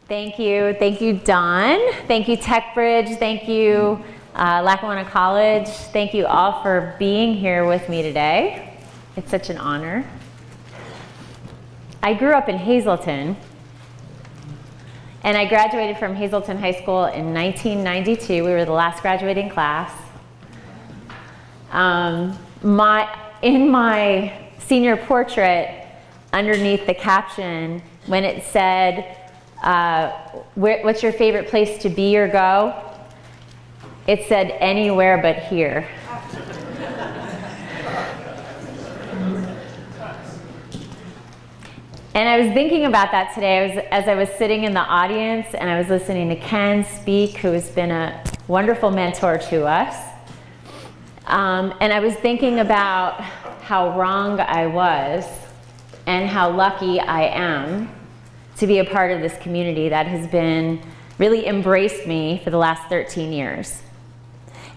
Thank you. Thank you, Don. Thank you, TechBridge. Thank you, Lackawanna College. Thank you all for being here with me today. It's such an honor. I grew up in Hazleton, and I graduated from Hazleton High School in 1992. We were the last graduating class. In my senior portrait, underneath the caption, when it said, what's your favorite place to be or go? It said, anywhere but here. And I was thinking about that today as I was sitting in the audience and I was listening to Ken speak, who has been a wonderful mentor to us. And I was thinking about how wrong I was and how lucky I am to be a part of this community that has been really embraced me for the last 13 years.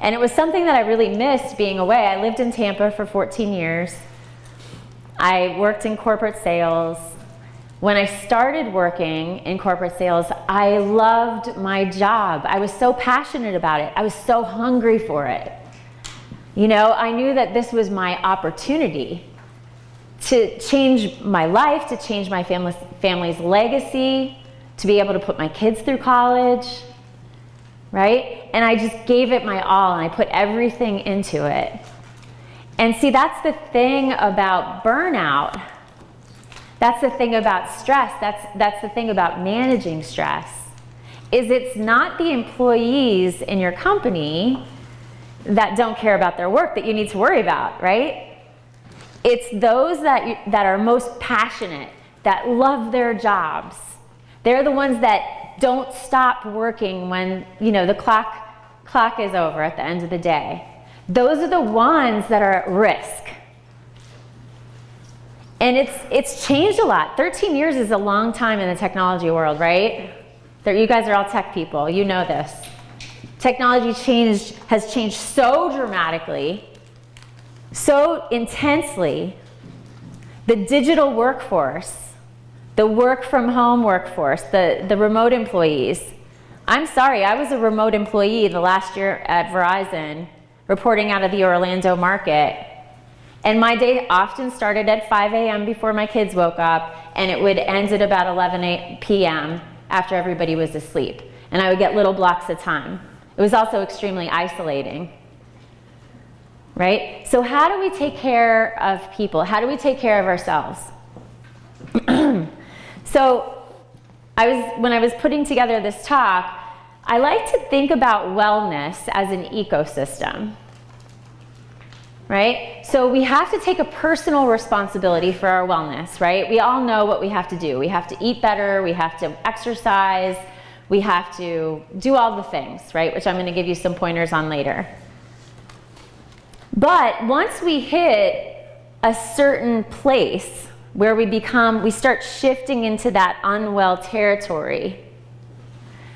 And it was something that I really missed being away. I lived in Tampa for 14 years. I worked in corporate sales. When I started working in corporate sales, I loved my job. I was so passionate about it. I was so hungry for it. You know, I knew that this was my opportunity to change my life, to change my family's legacy, to be able to put my kids through college, right? And I just gave it my all, and I put everything into it. And see, that's the thing about burnout. That's the thing about stress. That's the thing about managing stress, is it's not the employees in your company that don't care about their work that you need to worry about, right? It's those that are most passionate, that love their jobs. They're the ones that don't stop working when, you know, the clock is over at the end of the day. Those are the ones that are at risk. And it's changed a lot. 13 years is a long time in the technology world, right? You guys are all tech people, you know this. Technology has changed so dramatically, so intensely. The digital workforce, the work from home workforce, the remote employees. I'm sorry, I was a remote employee the last year at Verizon, reporting out of the Orlando market. And my day often started at 5 a.m. before my kids woke up, and it would end at about 11 p.m. after everybody was asleep. And I would get little blocks of time. It was also extremely isolating, right? So how do we take care of people? How do we take care of ourselves? So when I was putting together this talk, I like to think about wellness as an ecosystem, right? So we have to take a personal responsibility for our wellness, right? We all know what we have to do. We have to eat better, we have to exercise, we have to do all the things, right? Which I'm going to give you some pointers on later. But once we hit a certain place where we start shifting into that unwell territory,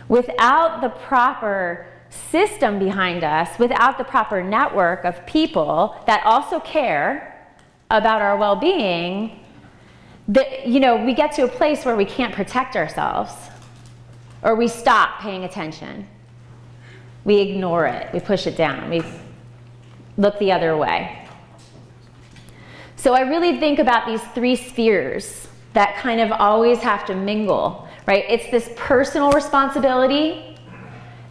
without the proper system behind us, without the proper network of people that also care about our well-being, we get to a place where we can't protect ourselves, or we stop paying attention. We ignore it, we push it down, we look the other way. So I really think about these three spheres that kind of always have to mingle, right? It's this personal responsibility.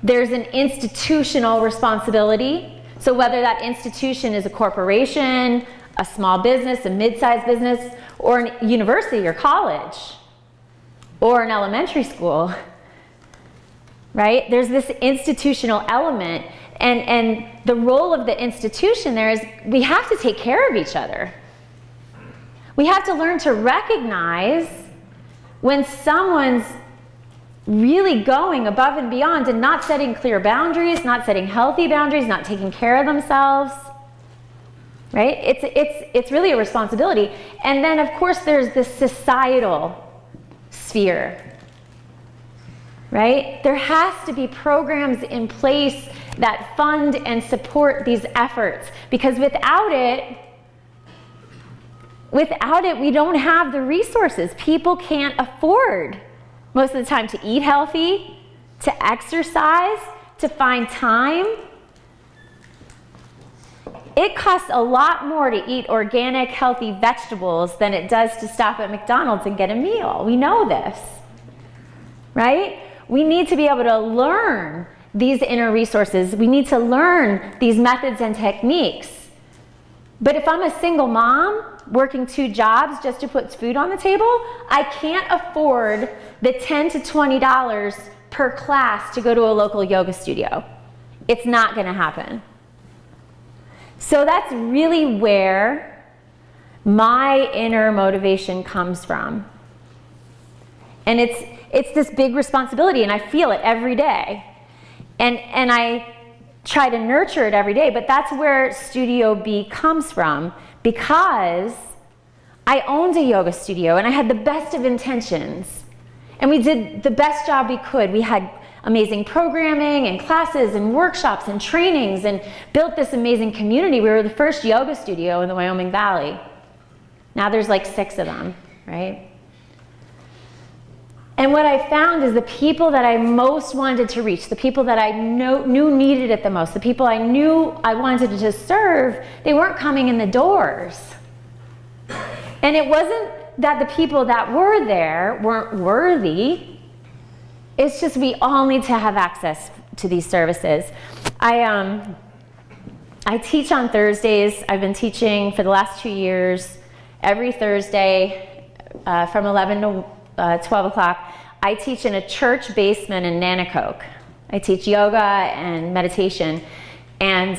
There's an institutional responsibility. So whether that institution is a corporation, a small business, a mid-sized business, or a university or college, or an elementary school, right? There's this institutional element, and the role of the institution there is we have to take care of each other. We have to learn to recognize when someone's really going above and beyond and not setting clear boundaries, not setting healthy boundaries, not taking care of themselves, right? It's really a responsibility. And then, of course, there's this societal sphere, right? There has to be programs in place that fund and support these efforts, because without it, we don't have the resources. People can't afford most of the time to eat healthy, to exercise, to find time. It costs a lot more to eat organic, healthy vegetables than it does to stop at McDonald's and get a meal. We know this, right? We need to be able to learn these inner resources. We need to learn these methods and techniques. But if I'm a single mom working 2 jobs just to put food on the table, I can't afford the $10 to $20 per class to go to a local yoga studio. It's not going to happen. So that's really where my inner motivation comes from. And it's this big responsibility, and I feel it every day. And I try to nurture it every day, but that's where Studio B comes from, because I owned a yoga studio and I had the best of intentions. And we did the best job we could. We had amazing programming and classes and workshops and trainings and built this amazing community. We were the first yoga studio in the Wyoming Valley. Now there's like 6 of them, right? And what I found is the people that I most wanted to reach, the people that I knew needed it the most, the people I knew I wanted to serve, they weren't coming in the doors. And it wasn't that the people that were there weren't worthy. It's just we all need to have access to these services. I teach on Thursdays. I've been teaching for the last 2 years, every Thursday from 11 to 12 o'clock. I teach in a church basement in Nanticoke. I teach yoga and meditation, and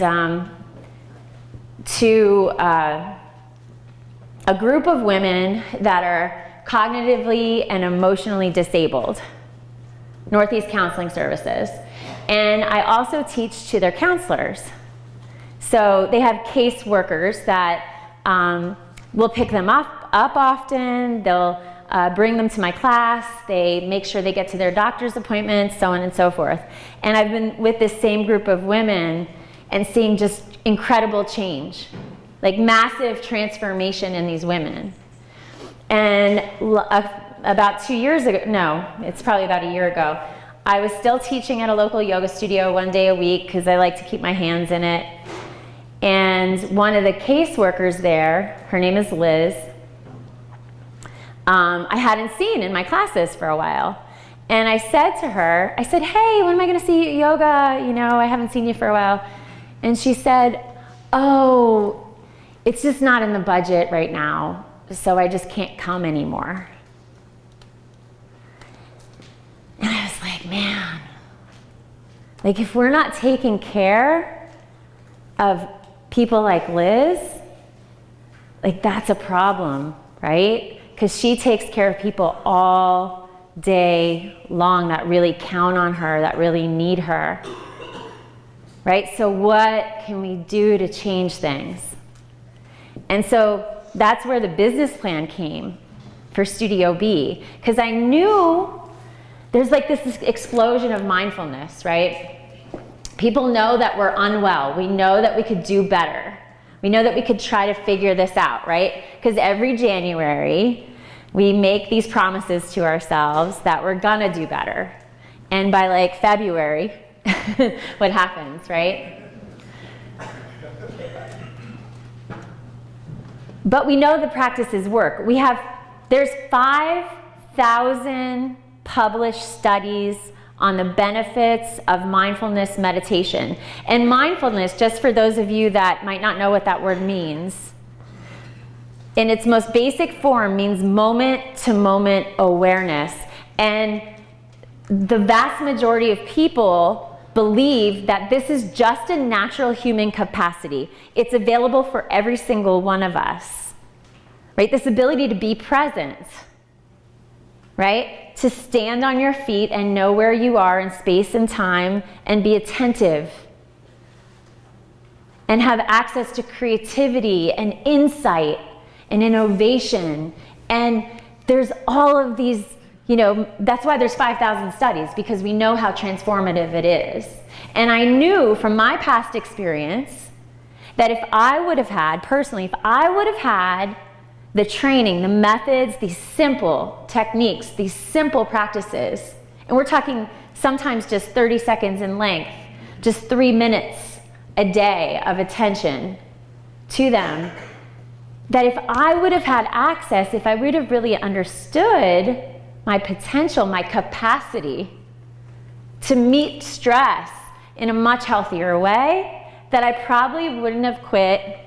to a group of women that are cognitively and emotionally disabled. Northeast Counseling Services. And I also teach to their counselors. So they have caseworkers that will pick them up often. They'll bring them to my class. They make sure they get to their doctor's appointments, so on and so forth. And I've been with this same group of women and seeing just incredible change, like massive transformation in these women. And about 2 years ago, no, it's probably about a year ago, I was still teaching at a local yoga studio 1 day a week because I like to keep my hands in it. And one of the caseworkers there, her name is Liz, I hadn't seen in my classes for a while. And I said to her, I said, hey, when am I going to see you at yoga? You know, I haven't seen you for a while. And she said, oh, it's just not in the budget right now, so I just can't come anymore. And I was like, man, like if we're not taking care of people like Liz, like that's a problem, right? Because she takes care of people all day long that really count on her, that really need her, right? So what can we do to change things? And so that's where the business plan came for Studio B, because I knew there's like this explosion of mindfulness, right? People know that we're unwell. We know that we could do better. We know that we could try to figure this out, right? Because every January, we make these promises to ourselves that we're gonna do better. And by like February, what happens, right? But we know the practices work. There's 5,000 published studies on the benefits of mindfulness meditation. And mindfulness, just for those of you that might not know what that word means, in its most basic form means moment-to-moment awareness. And the vast majority of people believe that this is just a natural human capacity. It's available for every single one of us, right? This ability to be present, right? To stand on your feet and know where you are in space and time and be attentive and have access to creativity and insight and innovation. And there's all of these, you know, that's why there's 5,000 studies, because we know how transformative it is. And I knew from my past experience that if I would have had, personally, if I would have had the training, the methods, these simple techniques, these simple practices, and we're talking sometimes just 30 seconds in length, just 3 minutes a day of attention to them, that if I would have had access, if I would have really understood my potential, my capacity to meet stress in a much healthier way, that I probably wouldn't have quit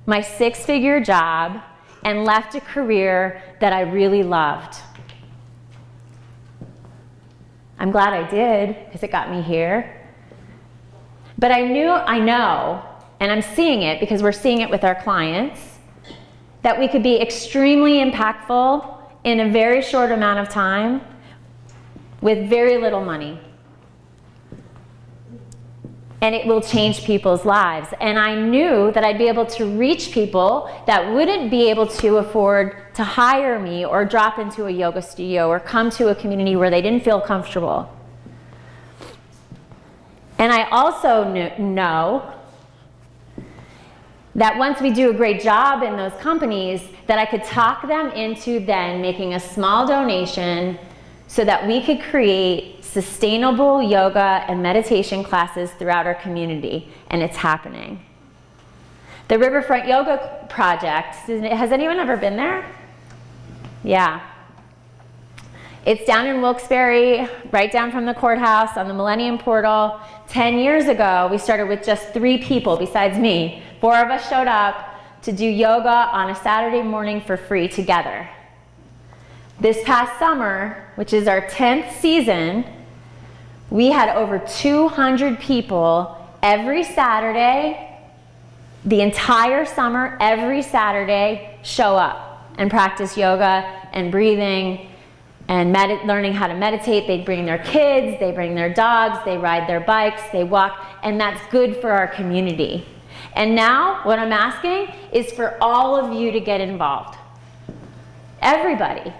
my 6-figure job and left a career that I really loved. I'm glad I did, because it got me here. But I know, and I'm seeing it because we're seeing it with our clients, that we could be extremely impactful in a very short amount of time with very little money. And it will change people's lives. And I knew that I'd be able to reach people that wouldn't be able to afford to hire me or drop into a yoga studio or come to a community where they didn't feel comfortable. And I also know that once we do a great job in those companies, that I could talk them into then making a small donation so that we could create sustainable yoga and meditation classes throughout our community, and it's happening. The Riverfront Yoga Project, has anyone ever been there? Yeah. It's down in Wilkes-Barre, right down from the courthouse on the Millennium Portal. 10 years ago, we started with just 3 people besides me. 4 of us showed up to do yoga on a Saturday morning for free together. This past summer, which is our 10th season, we had over 200 people every Saturday, the entire summer, every Saturday, show up and practice yoga and breathing and learning how to meditate. They bring their kids, they bring their dogs, they ride their bikes, they walk, and that's good for our community. And now, what I'm asking is for all of you to get involved. Everybody.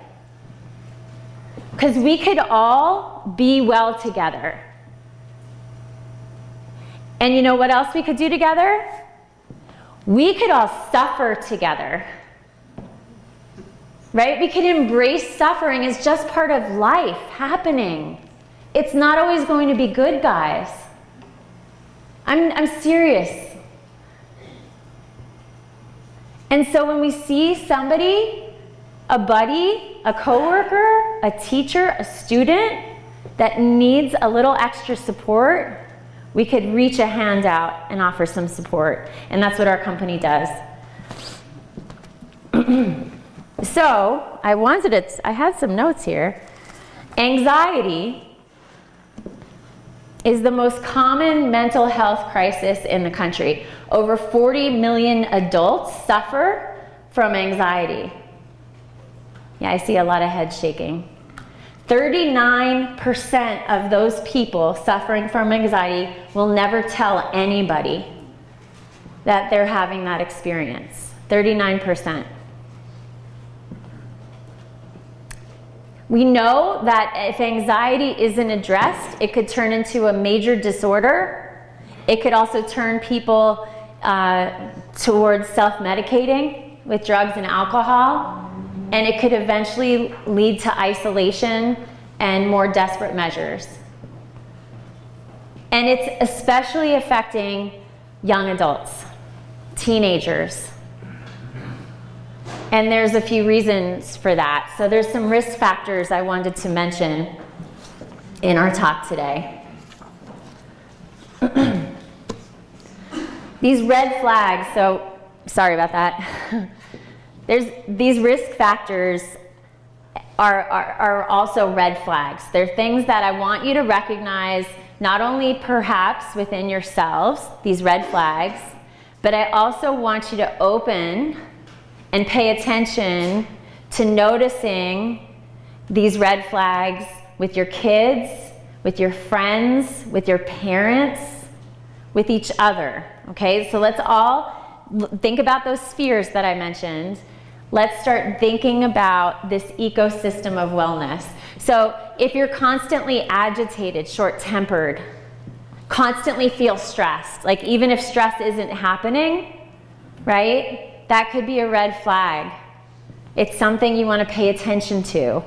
Because we could all be well together. And you know what else we could do together? We could all suffer together. Right? We could embrace suffering as just part of life happening. It's not always going to be good, guys. I'm serious. And so when we see somebody, a buddy, a coworker, a teacher, a student that needs a little extra support, we could reach a hand out and offer some support. And that's what our company does. So I had some notes here. Anxiety is the most common mental health crisis in the country. Over 40 million adults suffer from anxiety. Yeah, I see a lot of heads shaking. 39% of those people suffering from anxiety will never tell anybody that they're having that experience. 39%. We know that if anxiety isn't addressed, it could turn into a major disorder. It could also turn people towards self-medicating with drugs and alcohol. And it could eventually lead to isolation and more desperate measures. And it's especially affecting young adults, teenagers. And there's a few reasons for that. So there's some risk factors I wanted to mention in our talk today. These red flags, so sorry about that. These risk factors are also red flags. They're things that I want you to recognize, not only perhaps within yourselves, these red flags, but I also want you to open and pay attention to noticing these red flags with your kids, with your friends, with your parents, with each other. Okay, so let's all think about those spheres that I mentioned. Let's start thinking about this ecosystem of wellness. So if you're constantly agitated, short-tempered, constantly feel stressed, like even if stress isn't happening, right? That could be a red flag. It's something you want to pay attention to.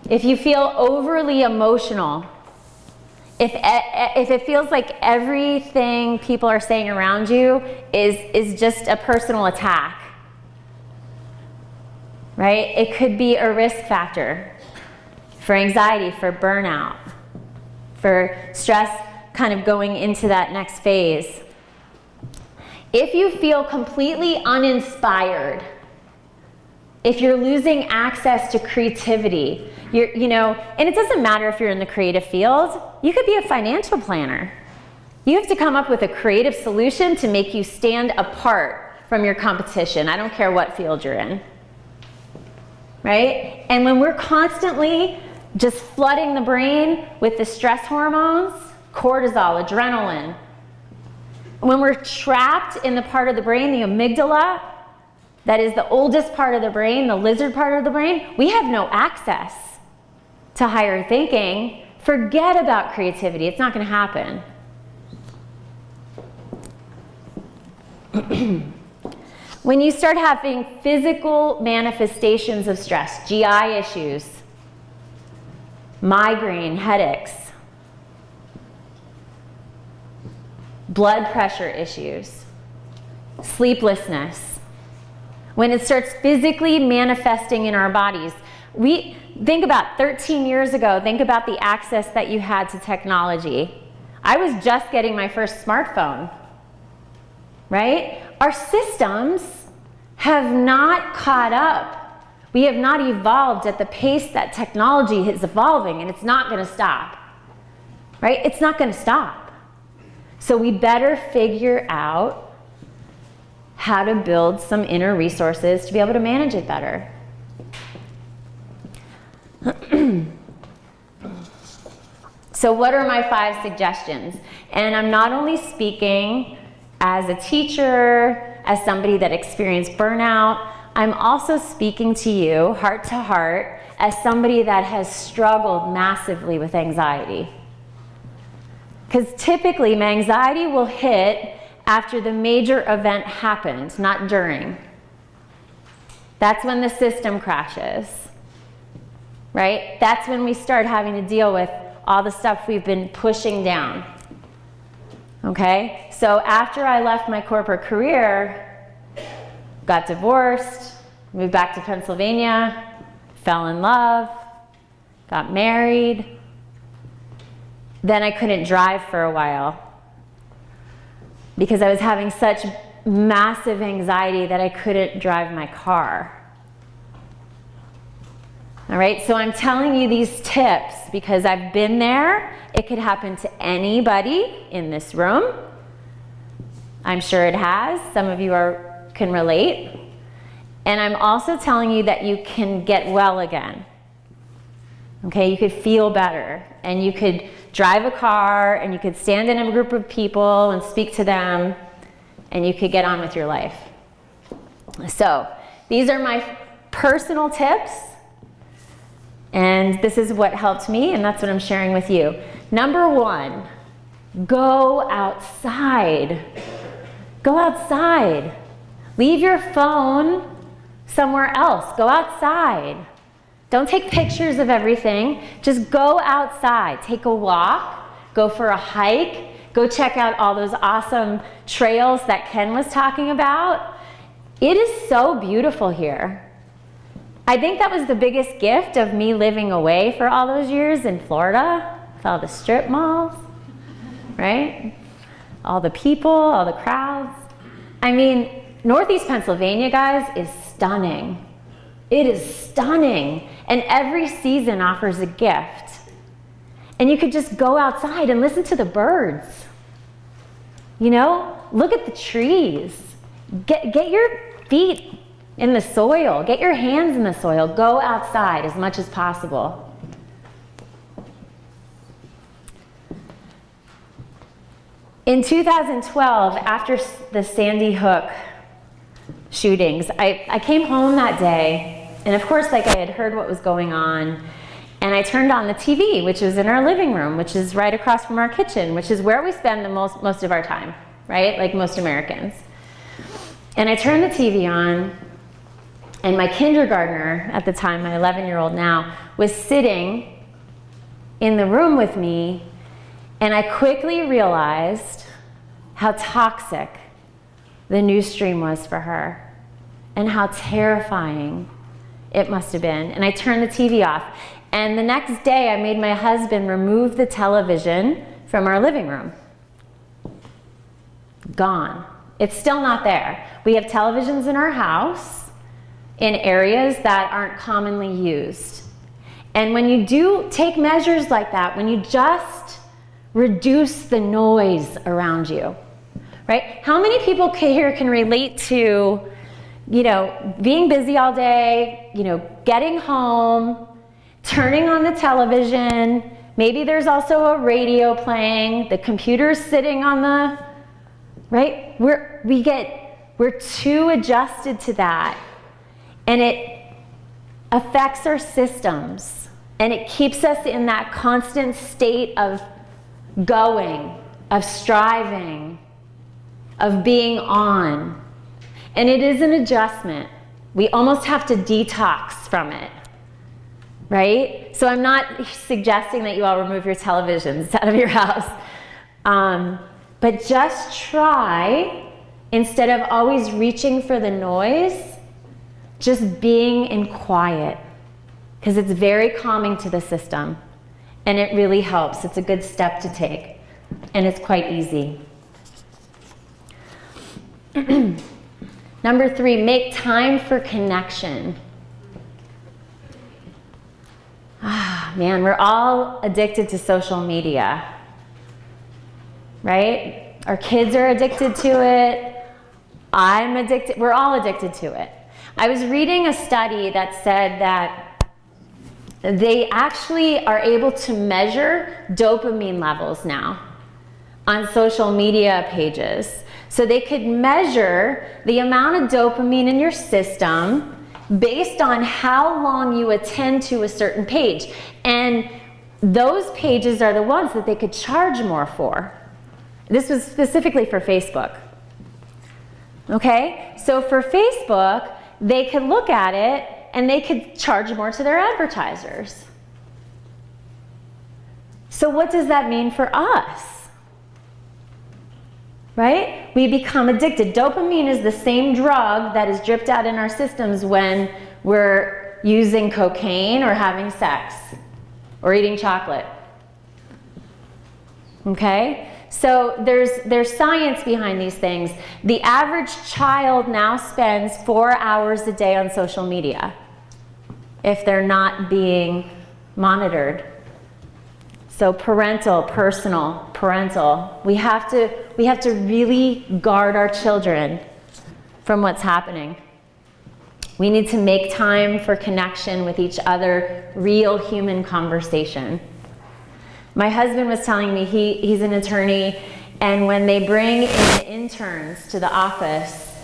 If you feel overly emotional, if it feels like everything people are saying around you is just a personal attack, right? It could be a risk factor for anxiety, for burnout, for stress kind of going into that next phase. If you feel completely uninspired, if you're losing access to creativity, and it doesn't matter if you're in the creative field, you could be a financial planner. You have to come up with a creative solution to make you stand apart from your competition. I don't care what field you're in, right? And when we're constantly just flooding the brain with the stress hormones, cortisol, adrenaline, when we're trapped in the part of the brain, the amygdala, that is the oldest part of the brain, the lizard part of the brain, we have no access to higher thinking. Forget about creativity. It's not going to happen. When you start having physical manifestations of stress, GI issues, migraine, headaches, blood pressure issues, sleeplessness, when it starts physically manifesting in our bodies, think about 13 years ago, think about the access that you had to technology. I was just getting my first smartphone, right? Our systems have not caught up. We have not evolved at the pace that technology is evolving, and it's not going to stop, right? It's not going to stop. So we better figure out how to build some inner resources to be able to manage it better. So what are my 5 suggestions? And I'm not only speaking as a teacher, as somebody that experienced burnout, I'm also speaking to you heart to heart as somebody that has struggled massively with anxiety. Because typically my anxiety will hit after the major event happened, not during. That's when the system crashes, right? That's when we start having to deal with all the stuff we've been pushing down, okay? So after I left my corporate career, got divorced, moved back to Pennsylvania, fell in love, got married, then I couldn't drive for a while because I was having such massive anxiety that I couldn't drive my car. All right, so I'm telling you these tips because I've been there. It could happen to anybody in this room. I'm sure it has. Some of you can relate. And I'm also telling you that you can get well again. Okay, you could feel better, and you could drive a car, and you could stand in a group of people and speak to them, and you could get on with your life. So these are my personal tips, and this is what helped me, and that's what I'm sharing with you. Number 1, go outside. Go outside. Leave your phone somewhere else. Go outside. Don't take pictures of everything. Just go outside. Take a walk. Go for a hike. Go check out all those awesome trails that Ken was talking about. It is so beautiful here. I think that was the biggest gift of me living away for all those years in Florida, with all the strip malls, right? All the people, all the crowds. I mean, Northeast Pennsylvania, guys, is stunning. It is stunning. And every season offers a gift. And you could just go outside and listen to the birds. You know, look at the trees. Get your feet in the soil. Get your hands in the soil. Go outside as much as possible. In 2012, after the Sandy Hook shootings, I came home that day, and of course, like, I had heard what was going on, and I turned on the TV, which was in our living room, which is right across from our kitchen, which is where we spend the most of our time, right? Like most Americans. And I turned the TV on, and my kindergartner at the time, my 11-year-old now, was sitting in the room with me, and I quickly realized how toxic the news stream was for her and how terrifying it must have been. And I turned the TV off. And the next day, I made my husband remove the television from our living room. Gone. It's still not there. We have televisions in our house in areas that aren't commonly used. And when you do take measures like that, when you just reduce the noise around you, right? How many people here can relate to, being busy all day, getting home, turning on the television, maybe there's also a radio playing, the computer's sitting on the, right? We're too adjusted to that, and it affects our systems, and it keeps us in that constant state of going, of striving, of being on. And it is an adjustment. We almost have to detox from it, right? So I'm not suggesting that you all remove your televisions out of your house, but just try, instead of always reaching for the noise, just being in quiet, because it's very calming to the system, and it really helps. It's a good step to take, and it's quite easy. Number 3, make time for connection. Man, we're all addicted to social media, right? Our kids are addicted to it. I'm addicted. We're all addicted to it. I was reading a study that said that they actually are able to measure dopamine levels now on social media pages. So they could measure the amount of dopamine in your system based on how long you attend to a certain page. And those pages are the ones that they could charge more for. This was specifically for Facebook. Okay? So for Facebook, they could look at it and they could charge more to their advertisers. So what does that mean for us? Right? We become addicted. Dopamine is the same drug that is dripped out in our systems when we're using cocaine or having sex or eating chocolate. Okay? So there's science behind these things. The average child now spends 4 hours a day on social media if they're not being monitored. So parental, personal, parental. We have to really guard our children from what's happening. We need to make time for connection with each other, real human conversation. My husband was telling me he's an attorney, and when they bring in interns to the office,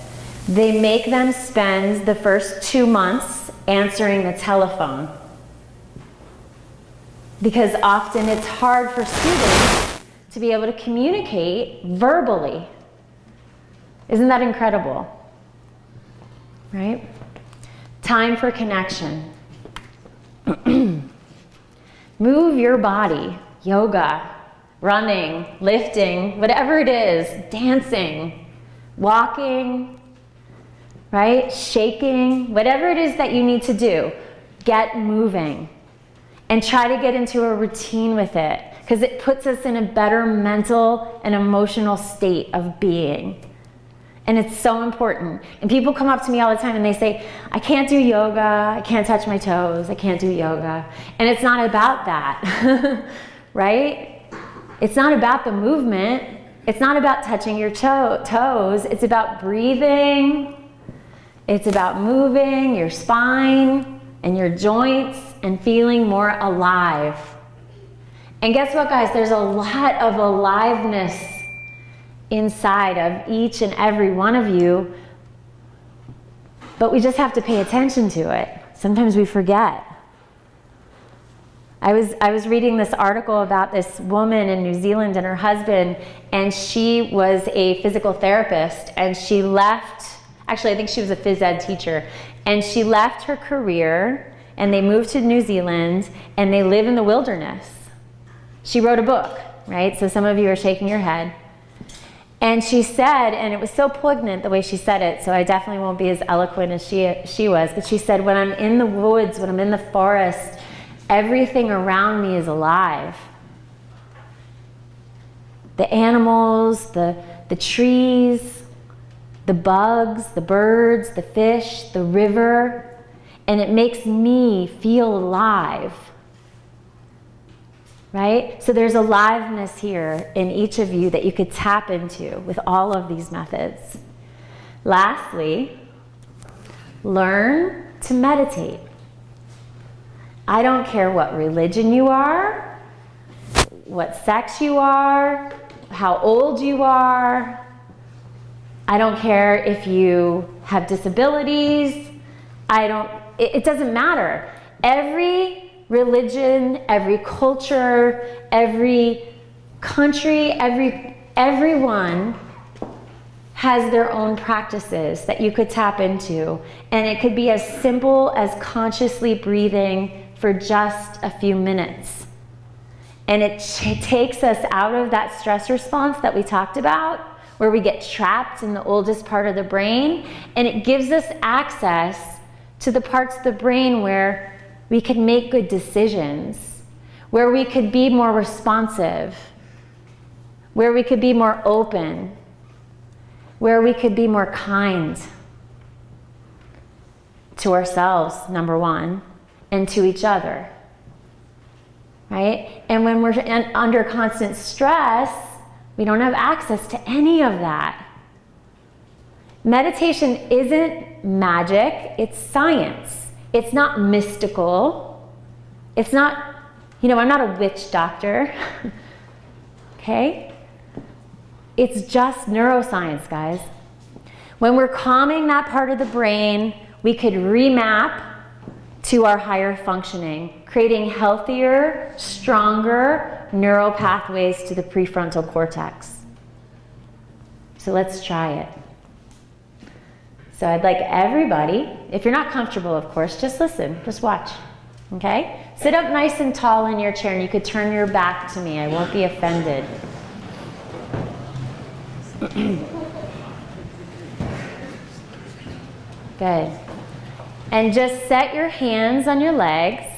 they make them spend the first 2 months answering the telephone. Because often it's hard for students to be able to communicate verbally. Isn't that incredible? Right? Time for connection. Move your body. Yoga, running, lifting, whatever it is, dancing, walking, right? Shaking, whatever it is that you need to do, get moving. And try to get into a routine with it, because it puts us in a better mental and emotional state of being. And it's so important. And people come up to me all the time and they say, I can't do yoga, I can't touch my toes, I can't do yoga. And it's not about that, right? It's not about the movement. It's not about touching your toes. It's about breathing. It's about moving your spine and your joints and feeling more alive. And guess what, guys? There's a lot of aliveness inside of each and every one of you, but we just have to pay attention to it. Sometimes we forget. I was reading this article about this woman in New Zealand and her husband, and she was a physical therapist, and she left Actually, I think she was a phys ed teacher. And she left her career and they moved to New Zealand and they live in the wilderness. She wrote a book, right? So some of you are shaking your head. And she said, and it was so poignant the way she said it, so I definitely won't be as eloquent as she was, but she said, when I'm in the woods, when I'm in the forest, everything around me is alive. The animals, the trees, the bugs, the birds, the fish, the river, and it makes me feel alive. Right? So there's aliveness here in each of you that you could tap into with all of these methods. Lastly, learn to meditate. I don't care what religion you are, what sex you are, how old you are. I don't care if you have disabilities. It doesn't matter. Every religion, every culture, every country, everyone has their own practices that you could tap into. And it could be as simple as consciously breathing for just a few minutes. And it takes us out of that stress response that we talked about, where we get trapped in the oldest part of the brain, and it gives us access to the parts of the brain where we can make good decisions, where we could be more responsive, where we could be more open, where we could be more kind to ourselves, number one, and to each other, right? And when we're under constant stress, we don't have access to any of that. Meditation isn't magic, it's science. It's not mystical. It's not, I'm not a witch doctor, okay? It's just neuroscience, guys. When we're calming that part of the brain, we could remap to our higher functioning, creating healthier, stronger neural pathways to the prefrontal cortex. So let's try it. So I'd like everybody, if you're not comfortable, of course, just listen, just watch, okay? Sit up nice and tall in your chair, and you could turn your back to me. I won't be offended. Good. And just set your hands on your legs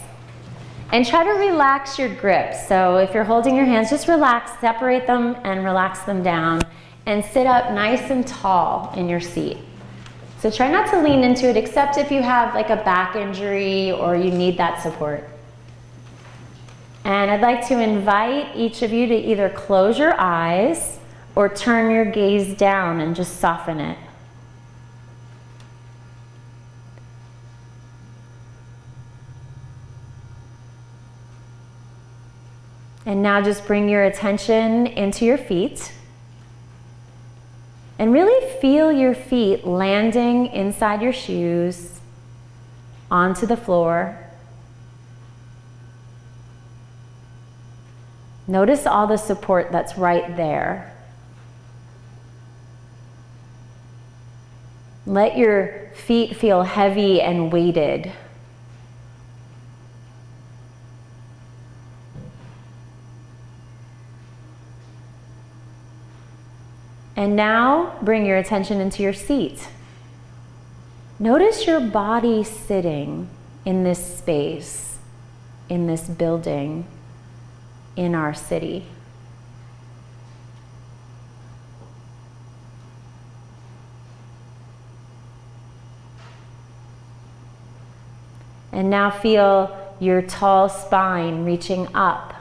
and try to relax your grip. So if you're holding your hands, just relax, separate them and relax them down, and sit up nice and tall in your seat. So try not to lean into it, except if you have like a back injury or you need that support. And I'd like to invite each of you to either close your eyes or turn your gaze down and just soften it. And now just bring your attention into your feet. And really feel your feet landing inside your shoes, onto the floor. Notice all the support that's right there. Let your feet feel heavy and weighted. And now bring your attention into your seat. Notice your body sitting in this space, in this building, in our city. And now feel your tall spine reaching up.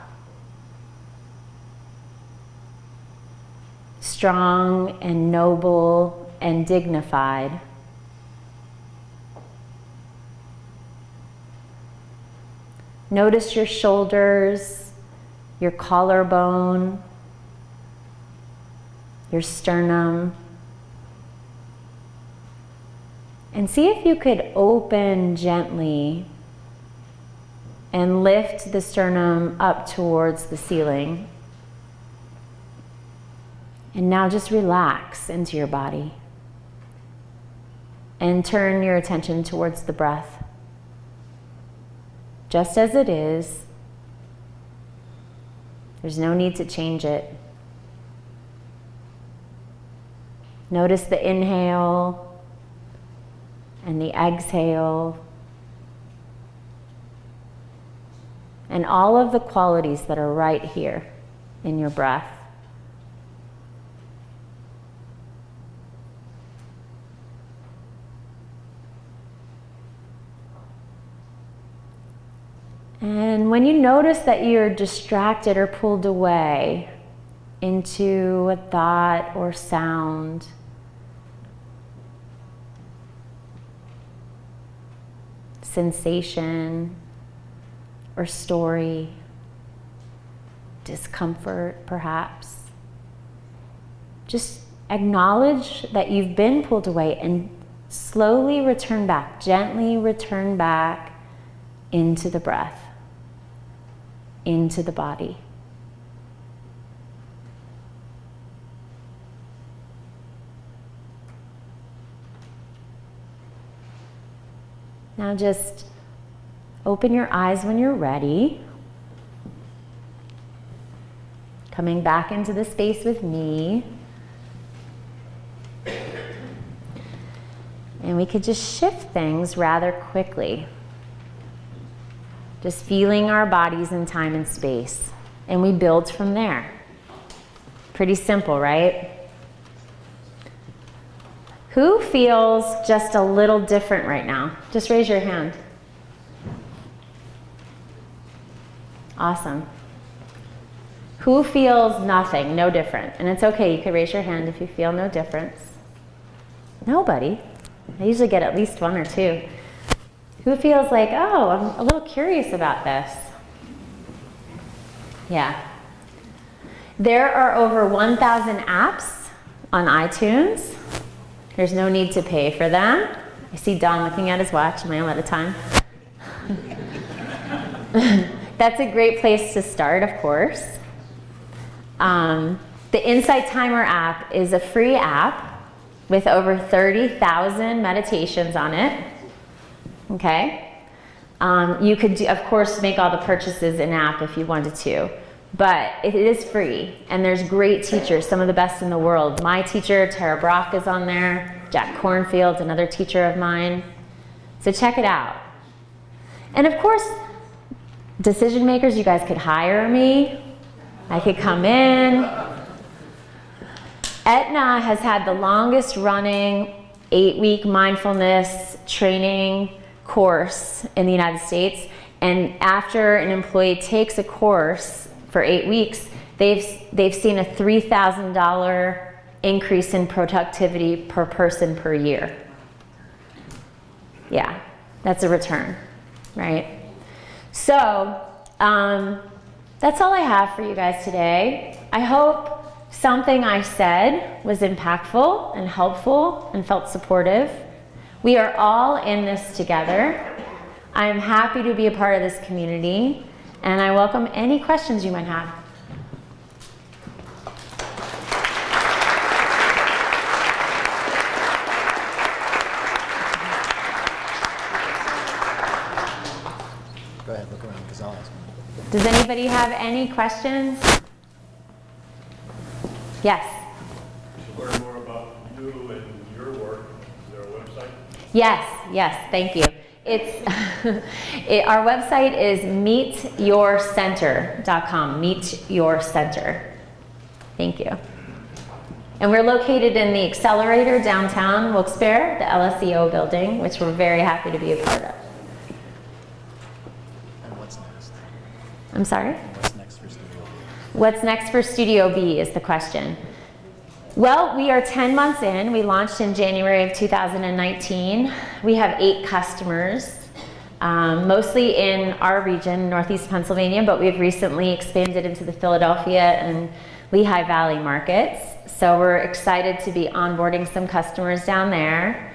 Strong and noble and dignified. Notice your shoulders, your collarbone, your sternum. And see if you could open gently and lift the sternum up towards the ceiling. And now just relax into your body. and turn your attention towards the breath. Just as it is. There's no need to change it. Notice the inhale and the exhale and all of the qualities that are right here in your breath. And when you notice that you're distracted or pulled away into a thought or sound, sensation or story, discomfort perhaps, just acknowledge that you've been pulled away and slowly return back, gently return back into the breath, into the body. Now just open your eyes when you're ready. Coming back into the space with me. And we could just shift things rather quickly. Just feeling our bodies in time and space. And we build from there. Pretty simple, right? Who feels just a little different right now? Just raise your hand. Awesome. Who feels nothing, no different? And it's okay, you could raise your hand if you feel no difference. Nobody. I usually get at least one or two. Who feels like, oh, I'm a little curious about this? Yeah. There are over 1,000 apps on iTunes. There's no need to pay for them. I see Don looking at his watch. Am I out of time? That's a great place to start, of course. The Insight Timer app is a free app with over 30,000 meditations on it. Okay? You could, of course, make all the purchases in-app if you wanted to, but it is free, and there's great teachers, some of the best in the world. My teacher, Tara Brock, is on there. Jack Cornfield, another teacher of mine. So check it out. And of course, decision makers, you guys could hire me. I could come in. Etna has had the longest running 8-week mindfulness training course in the United States. And after an employee takes a course for 8 weeks, they've seen a $3,000 increase in productivity per person per year. Yeah, that's a return, right? So that's all I have for you guys today. I hope something I said was impactful and helpful and felt supportive. We are all in this together. I'm happy to be a part of this community, and I welcome any questions you might have. Go ahead, look around, because I'll ask. Does anybody have any questions? Yes. To learn more about you and your work, is there a website? Yes, thank you. It's our website is meetyourcenter.com, Meet Your Center. Thank you. And we're located in the Accelerator downtown Wilkes-Barre, the LSEO building, which we're very happy to be a part of. And what's next? I'm sorry? And what's next for Studio B? What's next for Studio B is the question. Well, we are 10 months in. We launched in January of 2019. We have 8 customers, mostly in our region, Northeast Pennsylvania, but we've recently expanded into the Philadelphia and Lehigh Valley markets. So we're excited to be onboarding some customers down there.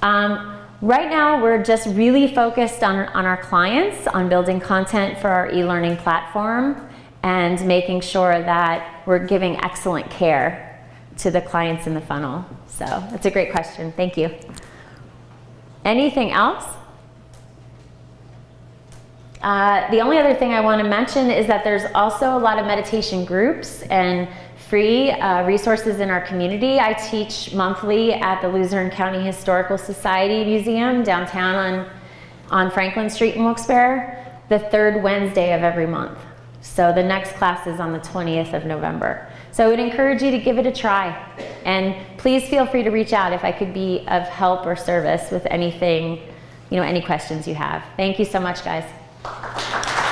Right now, we're just really focused on our clients, on building content for our e-learning platform and making sure that we're giving excellent care to the clients in the funnel. So that's a great question. Thank you. Anything else? The only other thing I want to mention is that there's also a lot of meditation groups and free resources in our community. I teach monthly at the Luzerne County Historical Society Museum downtown on Franklin Street in Wilkes-Barre, the third Wednesday of every month. So the next class is on the 20th of November. So I would encourage you to give it a try. And please feel free to reach out if I could be of help or service with anything, any questions you have. Thank you so much, guys.